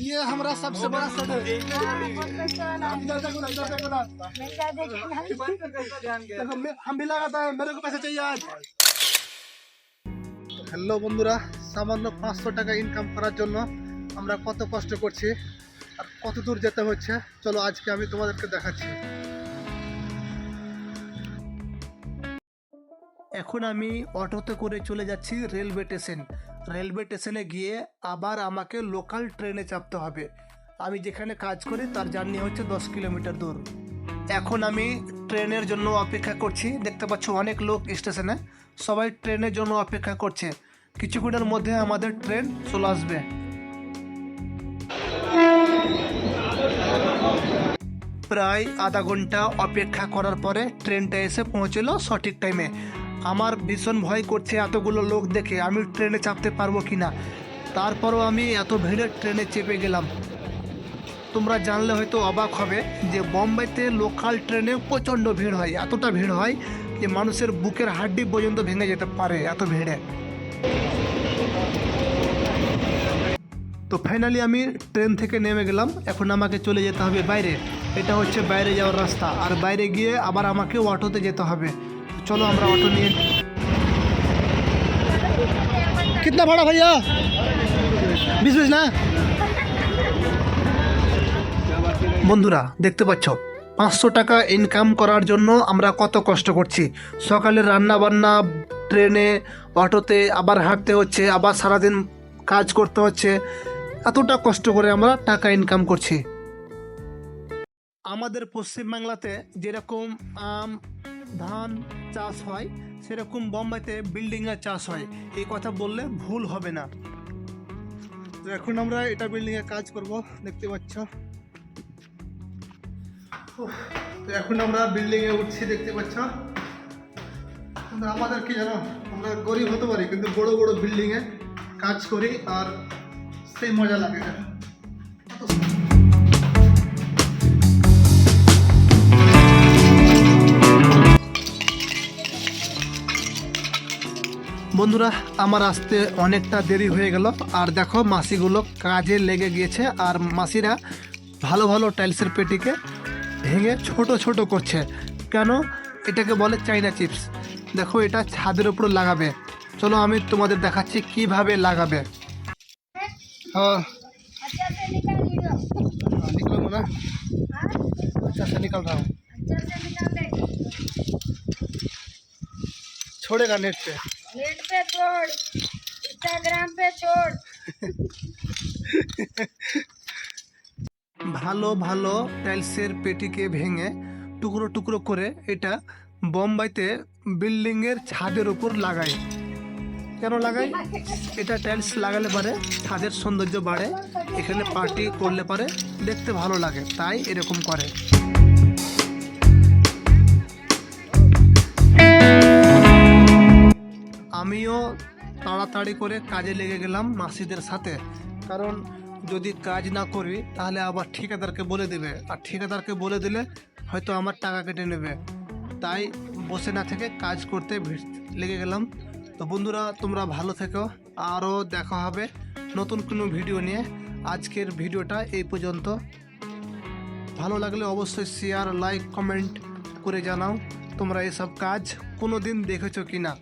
ये हमारा सबसे बड़ा सड है। इधर देखो ना, इधर देखो ना। हम भी लगाता है, मेरे को पैसे चाहिए आज। হ্যালো বন্ধুরা, সামান্য 500 টাকা ইনকাম করার জন্য আমরা কত কষ্ট করছি আর কত দূর যেতে হচ্ছে, চলো আজকে আমি তোমাদেরকে দেখাচ্ছি। এখন আমি অটোতে করে চলে যাচ্ছি রেলওয়ে স্টেশন। রেলওয়ে স্টেশনে গিয়ে আবার আমাকে লোকাল ট্রেনে চাপতে হবে। আমি যেখানে কাজ করি তার জার্নি হচ্ছে 10 কিলোমিটার দূর। এখন আমি ট্রেনের জন্য অপেক্ষা করছি। দেখতে পাচ্ছ অনেক লোক স্টেশনে, সবাই ট্রেনের জন্য অপেক্ষা করছে। কিছুক্ষণের মধ্যে আমাদের ট্রেন চলে আসবে। প্রায় আধা ঘন্টা অপেক্ষা করার পরে ট্রেনটা এসে পৌঁছলো সঠিক টাইমে। আমার ভীষণ ভয় করছে এতগুলো লোক দেখে, আমি ট্রেনে চাপতে পারবো কি না। তারপরও আমি এত ভিড়ে ট্রেনে চেপে গেলাম। তোমরা জানলে হয়তো অবাক হবে যে বোম্বাইতে লোকাল ট্রেনে প্রচণ্ড ভিড় হয়। এতটা ভিড় হয় যে মানুষের বুকের হাড্ডি পর্যন্ত ভেঙে যেতে পারে এত ভিড়ে। তো ফাইনালি আমি ট্রেন থেকে নেমে গেলাম। এখন আমাকে চলে যেতে হবে বাইরে। এটা হচ্ছে বাইরে যাওয়ার রাস্তা, আর বাইরে গিয়ে আবার আমাকে অটোতে যেতে হবে। চলো আমরা অটো নিয়ে। কিতনা ভাড়া ভাইয়া? 20 না? বন্ধুরা দেখতে পাচ্ছ 500 টাকা ইনকাম করার জন্য আমরা কত কষ্ট করছি। সকালে রান্না বান্না, ট্রেনে, অটোতে, আবার হাঁটতে হচ্ছে, আবার সারাদিন কাজ করতে হচ্ছে। এতটা কষ্ট করে আমরা টাকা ইনকাম করছি। আমাদের পশ্চিমবাংলাতে যেরকম আম, ধান চাষ হয়, সেরকম বোম্বাইতে বিল্ডিংয়ের চাষ হয়। এই কথা বললে ভুল হবে না। তো এখন আমরা এটা বিল্ডিংয়ে কাজ করব, দেখতে পাচ্ছ। তো এখন আমরা বিল্ডিংয়ে উঠছি, দেখতে পাচ্ছ। আমাদের কি জানো, আমরা গরিব হতে পারি কিন্তু বড় বড় বিল্ডিংয়ে কাজ করি আর সেই মজা লাগে। বন্ধুরা আমার আসতে অনেকটা দেরি হয়ে গেল, আর দেখো মাসিগুলো কাজে লেগে গিয়েছে। আর মাসিরা ভালো ভালো টাইলসের পেটিকে ভেঙে ছোট ছোট করছে। কেন? এটাকে বলে চাইনা চিপস। দেখো এটা ছাদের উপর লাগাবে। চলো আমি তোমাদের দেখাচ্ছি কিভাবে লাগাবে। হ্যাঁ निकलो ना, अच्छा से निकल रहा हूँ। छोड़ेगा नेट पे छोड़, इंस्टाग्राम पे छोड़। ভালো ভালো টাইলসের পেটিকে ভেঙে টুকরো টুকরো করে এটা বোম্বাইতে বিল্ডিংয়ের ছাদের উপর লাগায়। কেন লাগাই? এটা টাইলস লাগালে পারে ছাদের সৌন্দর্য বাড়ে, এখানে পার্টি করলে পারে দেখতে ভালো লাগে, তাই এরকম করে। আমিও তাড়াতাড়ি করে কাজে লেগে গেলাম মাসিদের সাথে, কারণ যদি কাজ না করি তাহলে আবার ঠিকাদারকে বলে দেবে, আর ঠিকাদারকে বলে দিলে হয়তো আমার টাকা কেটে নেবে। তাই বসে না থেকে কাজ করতে লেগে গেলাম। তো বন্ধুরা তোমরা ভালো থেকো, আরও দেখা হবে নতুন কোনো ভিডিও নিয়ে। আজকের ভিডিওটা এই পর্যন্ত। ভালো লাগলে অবশ্যই শেয়ার, লাইক, কমেন্ট করে জানাও তোমরা এসব কাজ কোনো দিন দেখেছো কি না।